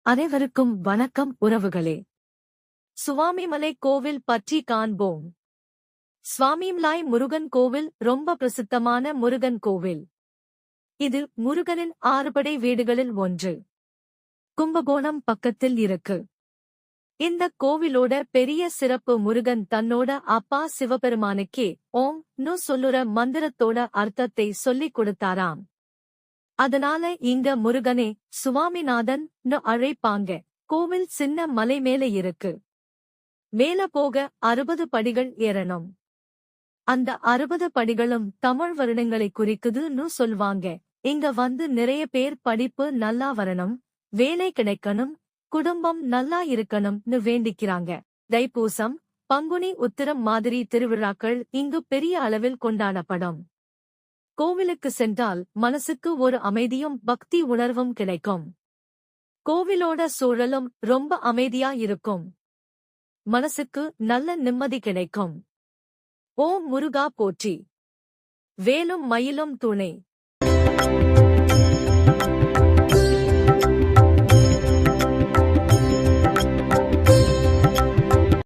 அனைவருக்கும் வணக்கம் உறவுகளே. சுவாமிமலை கோவில் பற்றி காண்போம். சுவாமிமலை முருகன் கோவில் ரொம்ப பிரசித்தமான முருகன் கோவில். இது முருகனின் 6 படை வீடுகளில் ஒன்று. கும்பகோணம் பக்கத்தில் இருக்கு. இந்த கோவிலோட பெரிய சிறப்பு முருகன் தன்னோட அப்பா சிவபெருமானுக்கே ஓம் நு சொல்லுற மந்திரத்தோட அர்த்தத்தை சொல்லிக் கொடுத்தாராம். அதனால இங்க முருகனே சுவாமிநாதன் னு அழைப்பாங்க. கோவில் சின்ன மலை மேல இருக்கு. மேல போக 60 படிகள் ஏறணும். அந்த 60 படிகளும் தமிழ் வருடங்களை குறிக்குதுன்னு சொல்வாங்க. இங்க வந்து நிறைய பேர் படிப்பு நல்லா வரணும், வேலை கிடைக்கணும், குடும்பம் நல்லா இருக்கணும்னு வேண்டிக்கிறாங்க. தைப்பூசம், பங்குனி உத்திரம் மாதிரி திருவிழாக்கள் இங்கு பெரிய அளவில் கொண்டாடப்படும். கோவிலுக்கு சென்றால் மனசுக்கு ஒரு அமைதியும் பக்தி உணர்வும் கிடைக்கும். கோவிலோட சூழலும் ரொம்ப அமைதியா இருக்கும். மனசுக்கு நல்ல நிம்மதி கிடைக்கும். ஓம் முருகா போற்றி. வேலும் மயிலும் துணை.